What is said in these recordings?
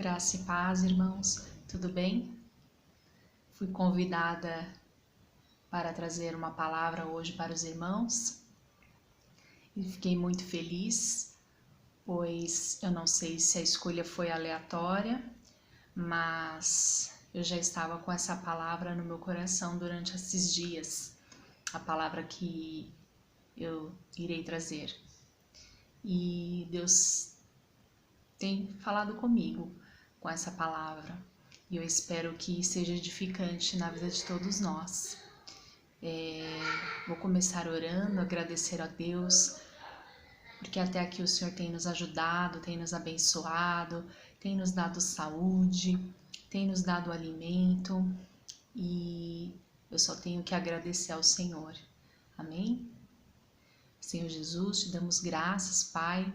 Graça e paz, irmãos, tudo bem? Fui convidada para trazer uma palavra hoje para os irmãos e fiquei muito feliz, pois eu não sei se a escolha foi aleatória, mas eu já estava com essa palavra no meu coração durante esses dias, a palavra que eu irei trazer. E Deus tem falado comigo com essa palavra e eu espero que seja edificante na vida de todos nós. Vou começar orando, agradecer a Deus, porque até aqui o Senhor tem nos ajudado, tem nos abençoado, tem nos dado saúde, tem nos dado alimento e eu só tenho que agradecer ao Senhor. Amém? Senhor Jesus, te damos graças, Pai,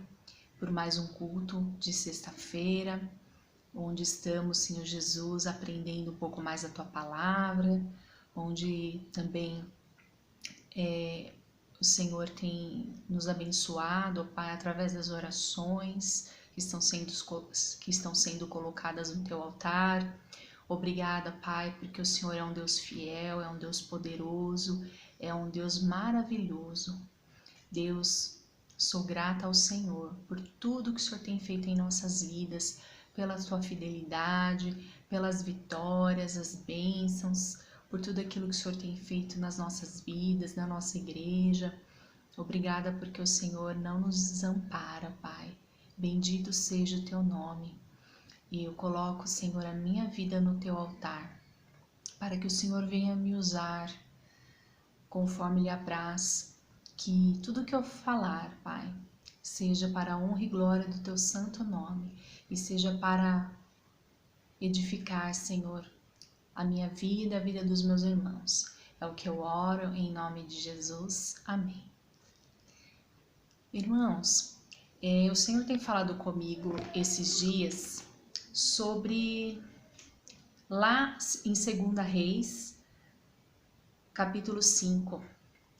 por mais um culto de sexta-feira, onde estamos, Senhor Jesus, aprendendo um pouco mais a Tua Palavra, onde também o Senhor tem nos abençoado, ó Pai, através das orações que estão sendo colocadas no Teu altar. Obrigada, Pai, porque o Senhor é um Deus fiel, é um Deus poderoso, é um Deus maravilhoso. Deus, sou grata ao Senhor por tudo que o Senhor tem feito em nossas vidas, pela Sua fidelidade, pelas vitórias, as bênçãos, por tudo aquilo que o Senhor tem feito nas nossas vidas, na nossa igreja. Obrigada porque o Senhor não nos desampara, Pai. Bendito seja o Teu nome. E eu coloco, Senhor, a minha vida no Teu altar, para que o Senhor venha me usar conforme lhe apraz. Que tudo que eu falar, Pai, seja para a honra e glória do Teu santo nome e seja para edificar, Senhor, a minha vida, a vida dos meus irmãos. É o que eu oro em nome de Jesus. Amém. Irmãos, o Senhor tem falado comigo esses dias sobre lá em 2 Reis, capítulo 5.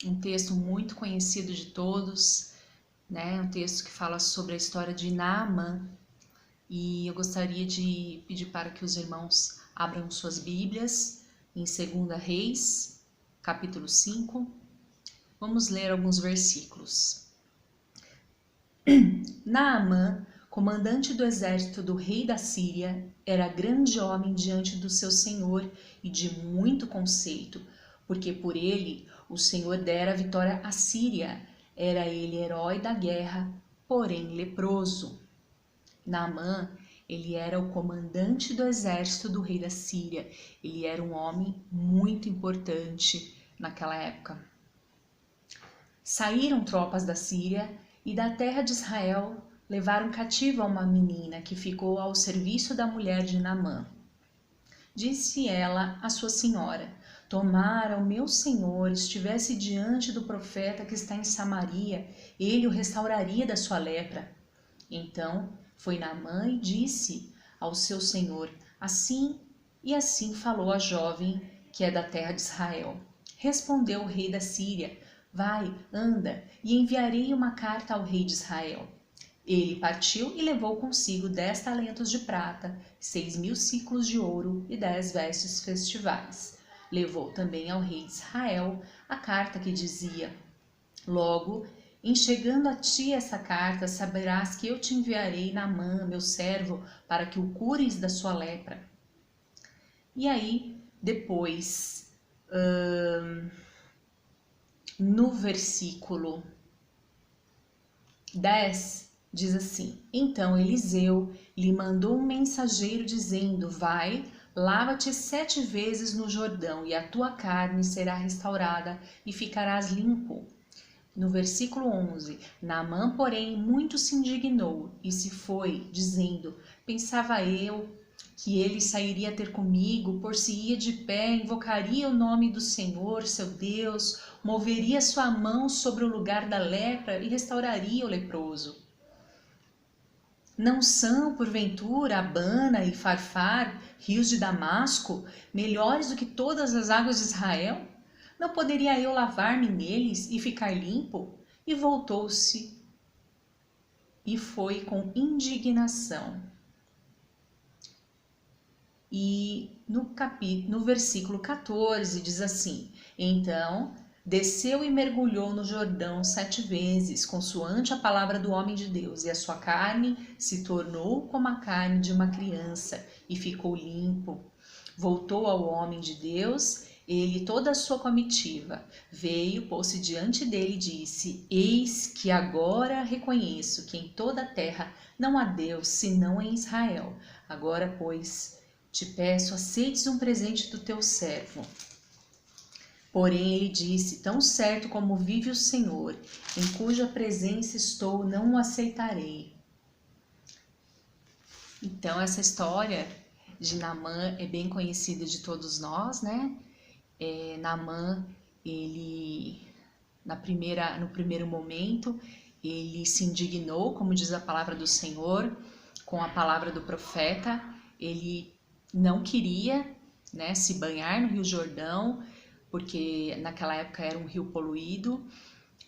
Um texto muito conhecido de todos, né? Um texto que fala sobre a história de Naamã. E eu gostaria de pedir para que os irmãos abram suas Bíblias em 2 Reis, capítulo 5. Vamos ler alguns versículos. Naamã, comandante do exército do rei da Síria, era grande homem diante do seu senhor e de muito conceito, porque por ele o Senhor dera a vitória à Síria. Era ele herói da guerra, porém leproso. Naamã, ele era o comandante do exército do rei da Síria. Ele era um homem muito importante naquela época. Saíram tropas da Síria e da terra de Israel, levaram cativa uma menina que ficou ao serviço da mulher de Naamã. Disse ela à sua senhora: tomara o meu senhor estivesse diante do profeta que está em Samaria, ele o restauraria da sua lepra. Então foi Naamã e disse ao seu senhor: assim e assim falou a jovem que é da terra de Israel. Respondeu o rei da Síria: vai, anda, e enviarei uma carta ao rei de Israel. Ele partiu e levou consigo 10 talentos de prata, 6.000 siclos de ouro e 10 vestes festivais. Levou também ao rei de Israel a carta que dizia: logo, em chegando a ti essa carta, saberás que eu te enviarei Naamã, meu servo, para que o cures da sua lepra. E aí, depois, no versículo 10, diz assim: então Eliseu lhe mandou um mensageiro dizendo: vai, lava-te 7 vezes no Jordão, e a tua carne será restaurada e ficarás limpo. No versículo 11, Naamã, porém, muito se indignou e se foi, dizendo: pensava eu que ele sairia ter comigo, por-se-ia de pé, invocaria o nome do Senhor, seu Deus, moveria sua mão sobre o lugar da lepra e restauraria o leproso. Não são, porventura, Abana e Farfar, rios de Damasco, melhores do que todas as águas de Israel? Não poderia eu lavar-me neles e ficar limpo? E voltou-se e foi com indignação. E no versículo 14 diz assim: Então desceu e mergulhou no Jordão 7 vezes, consoante a palavra do homem de Deus, e a sua carne se tornou como a carne de uma criança, e ficou limpo. Voltou ao homem de Deus, ele e toda a sua comitiva. Veio, pôs-se diante dele e disse: Eis que agora reconheço que em toda a terra não há Deus, senão em Israel. Agora, pois, te peço, aceites um presente do teu servo. Porém ele disse: Tão certo como vive o Senhor, em cuja presença estou, não o aceitarei. Então essa história de Naamã é bem conhecida de todos nós, né? Naamã, ele no primeiro momento, ele se indignou, como diz a palavra do Senhor, com a palavra do profeta. Ele não queria, né, se banhar no Rio Jordão, porque naquela época era um rio poluído,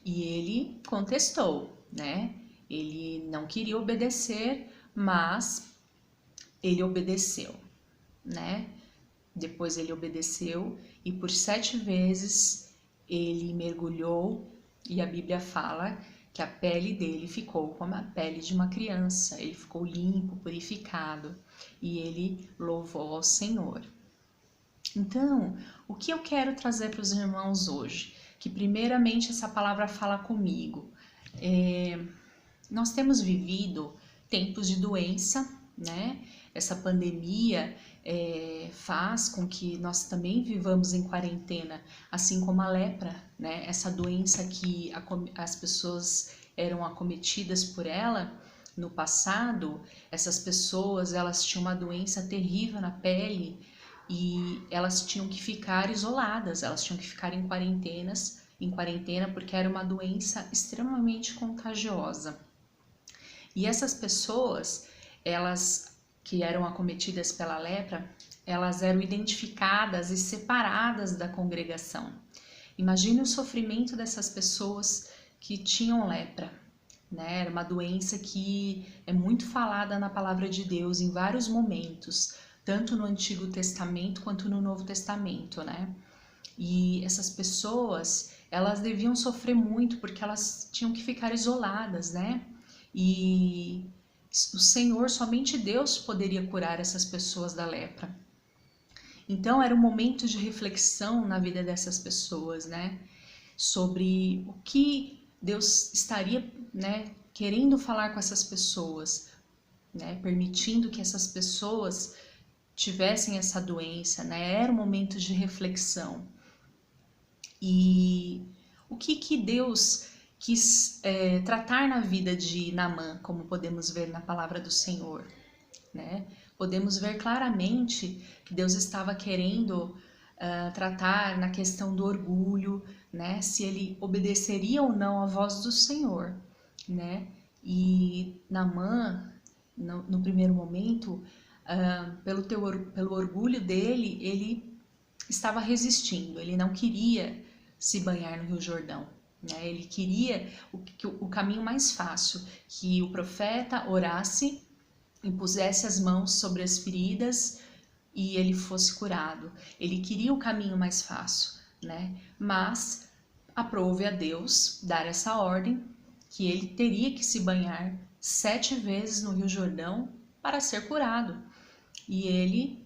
e ele contestou, né? Ele não queria obedecer, mas ele obedeceu, né? Depois ele obedeceu e por 7 vezes ele mergulhou, e a Bíblia fala que a pele dele ficou como a pele de uma criança, ele ficou limpo, purificado, e ele louvou ao Senhor. Então, o que eu quero trazer para os irmãos hoje? Que primeiramente essa palavra fala comigo. Nós temos vivido tempos de doença, né? Essa pandemia faz com que nós também vivamos em quarentena, assim como a lepra, né? Essa doença que as pessoas eram acometidas por ela no passado. Essas pessoas, elas tinham uma doença terrível na pele e elas tinham que ficar isoladas, elas tinham que ficar em quarentena porque era uma doença extremamente contagiosa. E essas pessoas, elas que eram acometidas pela lepra, elas eram identificadas e separadas da congregação. Imagine o sofrimento dessas pessoas que tinham lepra, né? Era uma doença que é muito falada na palavra de Deus em vários momentos, tanto no Antigo Testamento quanto no Novo Testamento, né? E essas pessoas, elas deviam sofrer muito porque elas tinham que ficar isoladas, né? E o Senhor, somente Deus poderia curar essas pessoas da lepra. Então era um momento de reflexão na vida dessas pessoas, né? Sobre o que Deus estaria, né, querendo falar com essas pessoas, né? Permitindo que essas pessoas tivessem essa doença, né? Era um momento de reflexão. E o que Deus quis tratar na vida de Naamã, como podemos ver na palavra do Senhor, né? Podemos ver claramente que Deus estava querendo tratar na questão do orgulho, né? Se ele obedeceria ou não à voz do Senhor, né? E Naamã, no primeiro momento, pelo orgulho dele, ele estava resistindo, ele não queria se banhar no Rio Jordão, né? Ele queria o caminho mais fácil, que o profeta orasse, impusesse as mãos sobre as feridas e ele fosse curado. Ele queria o caminho mais fácil, né? Mas aprove a Deus dar essa ordem, que ele teria que se banhar 7 vezes no Rio Jordão para ser curado. E ele,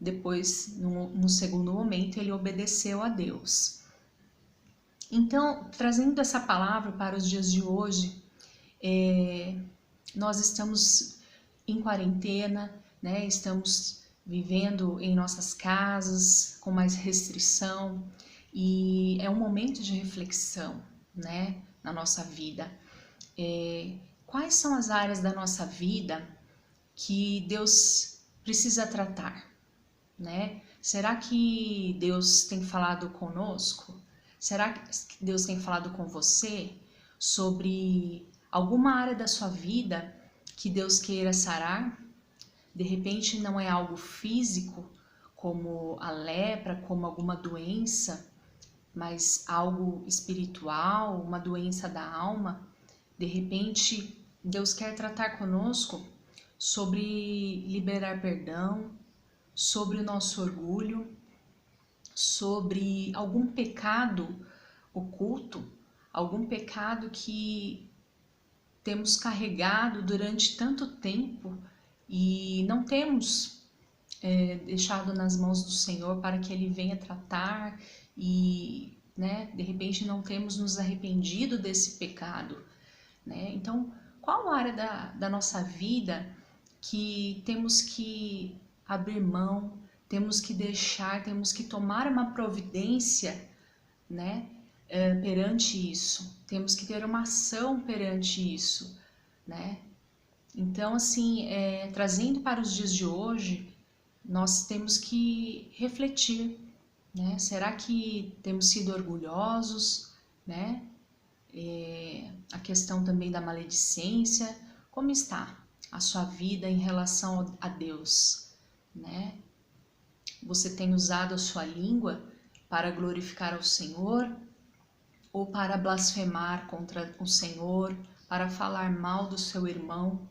depois, no segundo momento, ele obedeceu a Deus. Então, trazendo essa palavra para os dias de hoje, nós estamos em quarentena, né? Estamos vivendo em nossas casas com mais restrição e é um momento de reflexão, né? Na nossa vida. Quais são as áreas da nossa vida que Deus precisa tratar, né? Será que Deus tem falado conosco? Será que Deus tem falado com você sobre alguma área da sua vida que Deus queira sarar? De repente não é algo físico, como a lepra, como alguma doença, mas algo espiritual, uma doença da alma. De repente Deus quer tratar conosco sobre liberar perdão, sobre o nosso orgulho, sobre algum pecado oculto, algum pecado que temos carregado durante tanto tempo e não temos deixado nas mãos do Senhor para que Ele venha tratar e, né, de repente não temos nos arrependido desse pecado, né? Então, qual área da nossa vida que temos que abrir mão, temos que deixar, temos que tomar uma providência, né, perante isso, temos que ter uma ação perante isso, né? Então, assim, trazendo para os dias de hoje, nós temos que refletir, né? Será que temos sido orgulhosos, né? A questão também da maledicência, como está a sua vida em relação a Deus, né? Você tem usado a sua língua para glorificar ao Senhor ou para blasfemar contra o Senhor, para falar mal do seu irmão,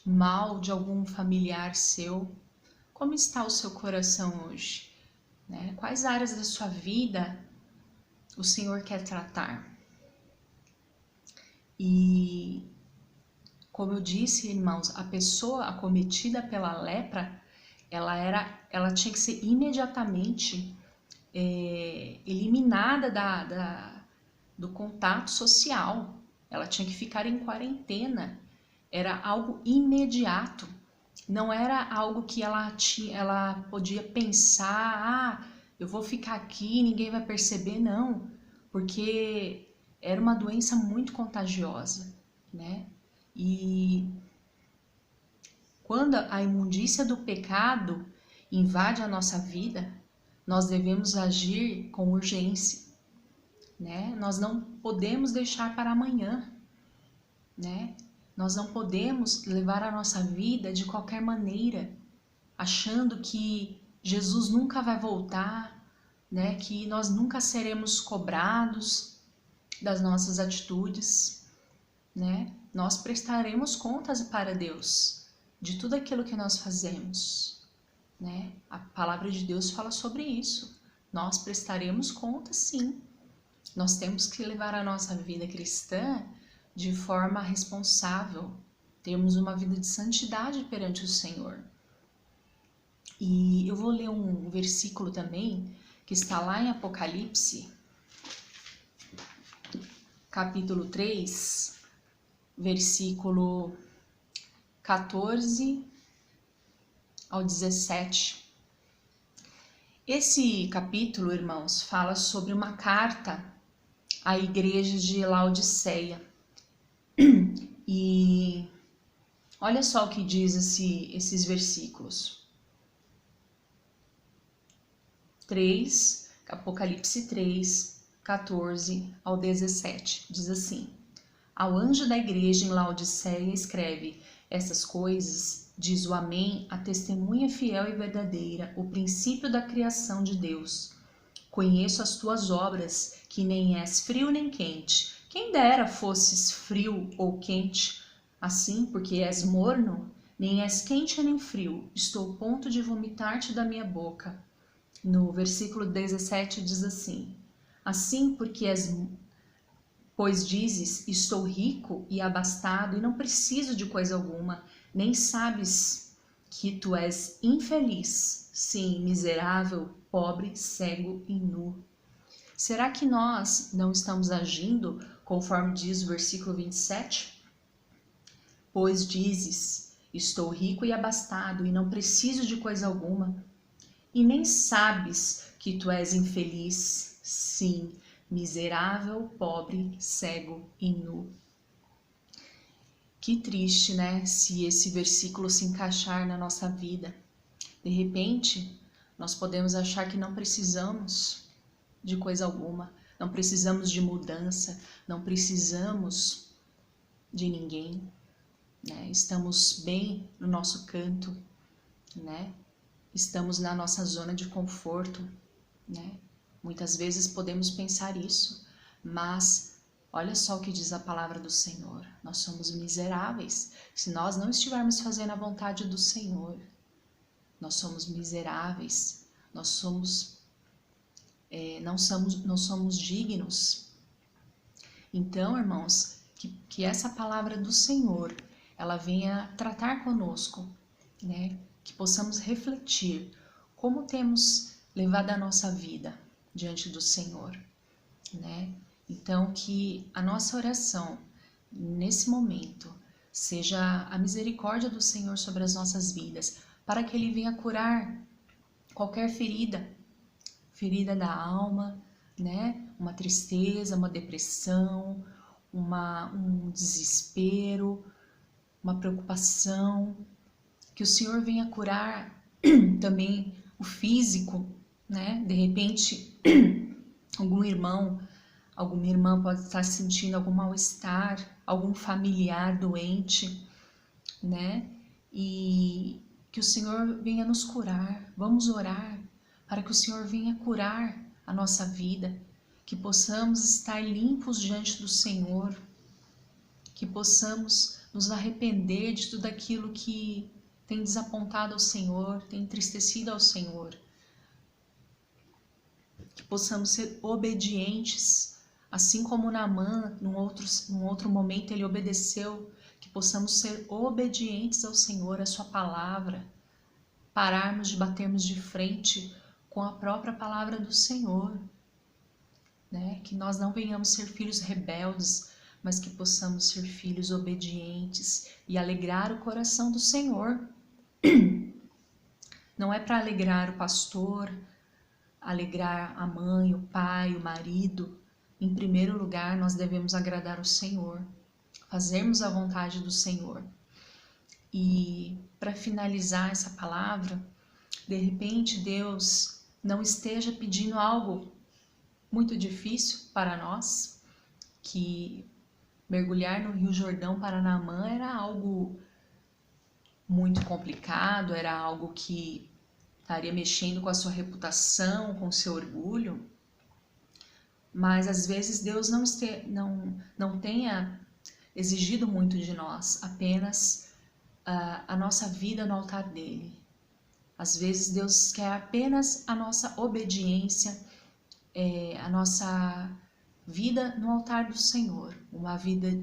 mal de algum familiar seu? Como está o seu coração hoje, né? Quais áreas da sua vida o Senhor quer tratar? E, como eu disse, irmãos, a pessoa acometida pela lepra, ela tinha que ser imediatamente eliminada do contato social. Ela tinha que ficar em quarentena. Era algo imediato. Não era algo que ela podia pensar, eu vou ficar aqui, ninguém vai perceber, não. Porque era uma doença muito contagiosa, né? E quando a imundícia do pecado invade a nossa vida, nós devemos agir com urgência, né? Nós não podemos deixar para amanhã, né? Nós não podemos levar a nossa vida de qualquer maneira, achando que Jesus nunca vai voltar, né? Que nós nunca seremos cobrados das nossas atitudes, né? Nós prestaremos contas para Deus de tudo aquilo que nós fazemos, né? A palavra de Deus fala sobre isso. Nós prestaremos contas, sim. Nós temos que levar a nossa vida cristã de forma responsável. Temos uma vida de santidade perante o Senhor. E eu vou ler um versículo também que está lá em Apocalipse, capítulo 3, versículo 14 ao 17. Esse capítulo, irmãos, fala sobre uma carta à igreja de Laodiceia. E olha só o que diz esses versículos. 3, Apocalipse 3, 14 ao 17. Diz assim: Ao anjo da igreja em Laodiceia escreve: Essas coisas diz o Amém, a testemunha fiel e verdadeira, o princípio da criação de Deus. Conheço as tuas obras, que nem és frio nem quente. Quem dera fosses frio ou quente. Assim, porque és morno, nem és quente nem frio, estou a ponto de vomitar-te da minha boca. No versículo 17 diz assim: Assim, pois dizes, estou rico e abastado e não preciso de coisa alguma, nem sabes que tu és infeliz, sim, miserável, pobre, cego e nu. Será que nós não estamos agindo conforme diz o versículo 27? Pois dizes, estou rico e abastado e não preciso de coisa alguma, e nem sabes que tu és infeliz, sim, miserável, pobre, cego e nu. Que triste, né? Se esse versículo se encaixar na nossa vida. De repente, nós podemos achar que não precisamos de coisa alguma, não precisamos de mudança, não precisamos de ninguém, né? Estamos bem no nosso canto, né? Estamos na nossa zona de conforto, né? Muitas vezes podemos pensar isso, mas olha só o que diz a palavra do Senhor. Nós somos miseráveis se nós não estivermos fazendo a vontade do Senhor. nós somos miseráveis, não somos dignos. Então, irmãos, que essa palavra do Senhor, ela venha tratar conosco, né? Que possamos refletir como temos levado a nossa vida diante do Senhor, né? Então, que a nossa oração nesse momento seja a misericórdia do Senhor sobre as nossas vidas, para que Ele venha curar qualquer ferida da alma, né? Uma tristeza, uma depressão, um desespero, uma preocupação, que o Senhor venha curar também o físico, né? De repente, algum irmão, alguma irmã pode estar sentindo algum mal-estar, algum familiar doente, né? E que o Senhor venha nos curar. Vamos orar para que o Senhor venha curar a nossa vida, que possamos estar limpos diante do Senhor, que possamos nos arrepender de tudo aquilo que tem desapontado ao Senhor, tem entristecido ao Senhor, que possamos ser obedientes, assim como Naamã, num outro momento ele obedeceu, que possamos ser obedientes ao Senhor, à sua palavra, pararmos de batermos de frente com a própria palavra do Senhor, né? Que nós não venhamos ser filhos rebeldes, mas que possamos ser filhos obedientes e alegrar o coração do Senhor. Não é para alegrar o pastor, alegrar a mãe, o pai, o marido. Em primeiro lugar, nós devemos agradar o Senhor, fazermos a vontade do Senhor. E para finalizar essa palavra, de repente Deus não esteja pedindo algo muito difícil para nós, que mergulhar no Rio Jordão para Naamã era algo muito complicado, era algo que estaria mexendo com a sua reputação, com o seu orgulho, mas às vezes Deus não tenha exigido muito de nós, apenas a nossa vida no altar dele. Às vezes Deus quer apenas a nossa obediência, a nossa vida no altar do Senhor, uma vida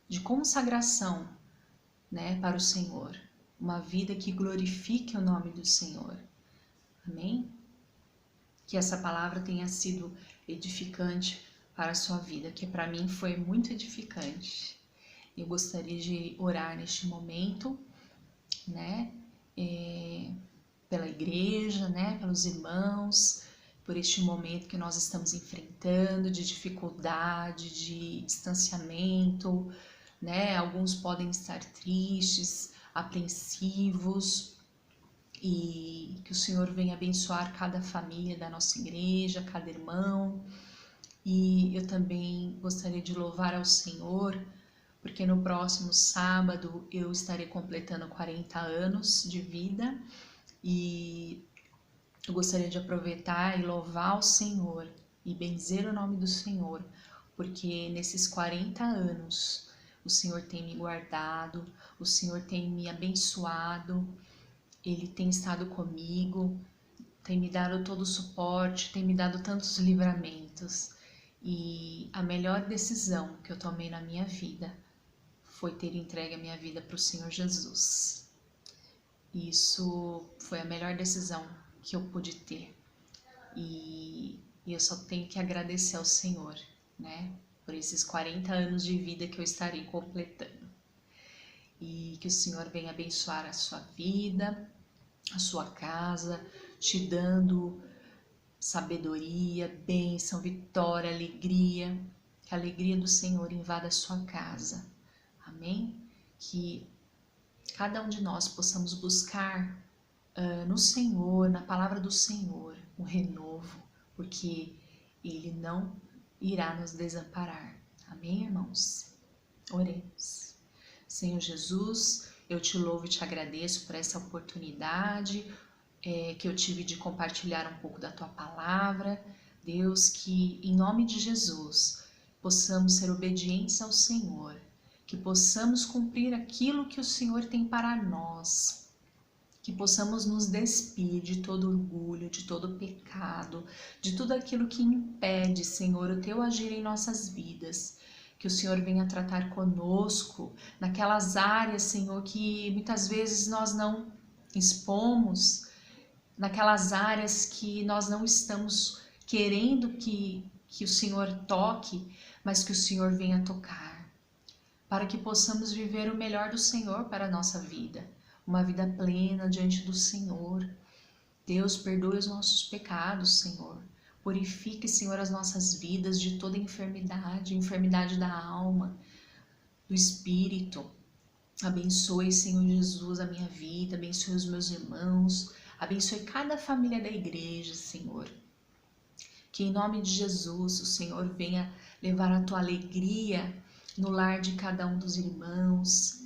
de consagração, né, para o Senhor, uma vida que glorifique o nome do Senhor. Amém? Que essa palavra tenha sido edificante para a sua vida, que para mim foi muito edificante. Eu gostaria de orar neste momento, né, pela igreja, né, pelos irmãos, por este momento que nós estamos enfrentando de dificuldade, de distanciamento, né? Alguns podem estar tristes, apreensivos, e que o Senhor venha abençoar cada família da nossa igreja, cada irmão. E eu também gostaria de louvar ao Senhor, porque no próximo sábado eu estarei completando 40 anos de vida, e eu gostaria de aproveitar e louvar o Senhor e benzer o nome do Senhor, porque nesses 40 anos o Senhor tem me guardado, o Senhor tem me abençoado, Ele tem estado comigo, tem me dado todo o suporte, tem me dado tantos livramentos. E a melhor decisão que eu tomei na minha vida foi ter entregue a minha vida para o Senhor Jesus. Isso foi a melhor decisão que eu pude ter. E eu só tenho que agradecer ao Senhor, né, por esses 40 anos de vida que eu estarei completando. E que o Senhor venha abençoar a sua vida, a sua casa, te dando sabedoria, bênção, vitória, alegria. Que a alegria do Senhor invada a sua casa. Amém? Que cada um de nós possamos buscar no Senhor, na palavra do Senhor, um renovo, porque Ele não irá nos desamparar. Amém, irmãos? Oremos. Senhor Jesus, eu te louvo e te agradeço por essa oportunidade que eu tive de compartilhar um pouco da Tua palavra. Deus, que em nome de Jesus possamos ser obedientes ao Senhor, que possamos cumprir aquilo que o Senhor tem para nós, que possamos nos despir de todo orgulho, de todo pecado, de tudo aquilo que impede, Senhor, o Teu agir em nossas vidas. Que o Senhor venha tratar conosco naquelas áreas, Senhor, que muitas vezes nós não expomos, naquelas áreas que nós não estamos querendo que o Senhor toque, mas que o Senhor venha tocar, para que possamos viver o melhor do Senhor para a nossa vida, uma vida plena diante do Senhor. Deus, perdoe os nossos pecados, Senhor. Purifique, Senhor, as nossas vidas de toda enfermidade, enfermidade da alma, do espírito. Abençoe, Senhor Jesus, a minha vida, abençoe os meus irmãos, abençoe cada família da igreja, Senhor. Que em nome de Jesus o Senhor venha levar a tua alegria no lar de cada um dos irmãos.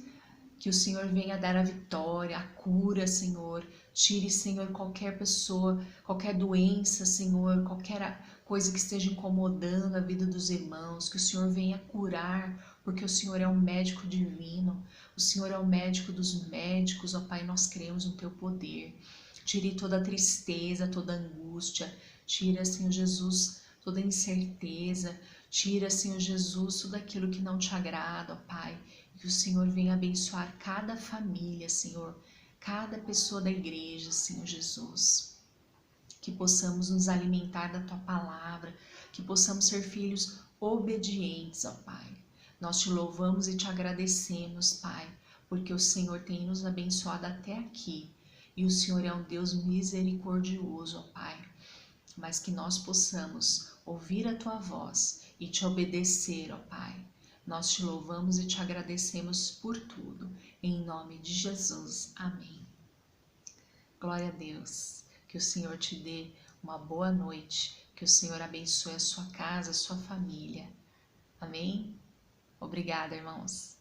Que o Senhor venha dar a vitória, a cura, Senhor. Tire, Senhor, qualquer pessoa, qualquer doença, Senhor, qualquer coisa que esteja incomodando a vida dos irmãos. Que o Senhor venha curar, porque o Senhor é um médico divino. O Senhor é o médico dos médicos, ó Pai, nós cremos no Teu poder. Tire toda a tristeza, toda a angústia. Tira, Senhor Jesus, toda a incerteza. Tira, Senhor Jesus, tudo aquilo que não te agrada, ó Pai. Que o Senhor venha abençoar cada família, Senhor, cada pessoa da igreja, Senhor Jesus. Que possamos nos alimentar da Tua palavra, que possamos ser filhos obedientes, ó Pai. Nós te louvamos e te agradecemos, Pai, porque o Senhor tem nos abençoado até aqui. E o Senhor é um Deus misericordioso, ó Pai. Mas que nós possamos ouvir a Tua voz e te obedecer, ó Pai. Nós te louvamos e te agradecemos por tudo. Em nome de Jesus. Amém. Glória a Deus. Que o Senhor te dê uma boa noite. Que o Senhor abençoe a sua casa, a sua família. Amém? Obrigada, irmãos.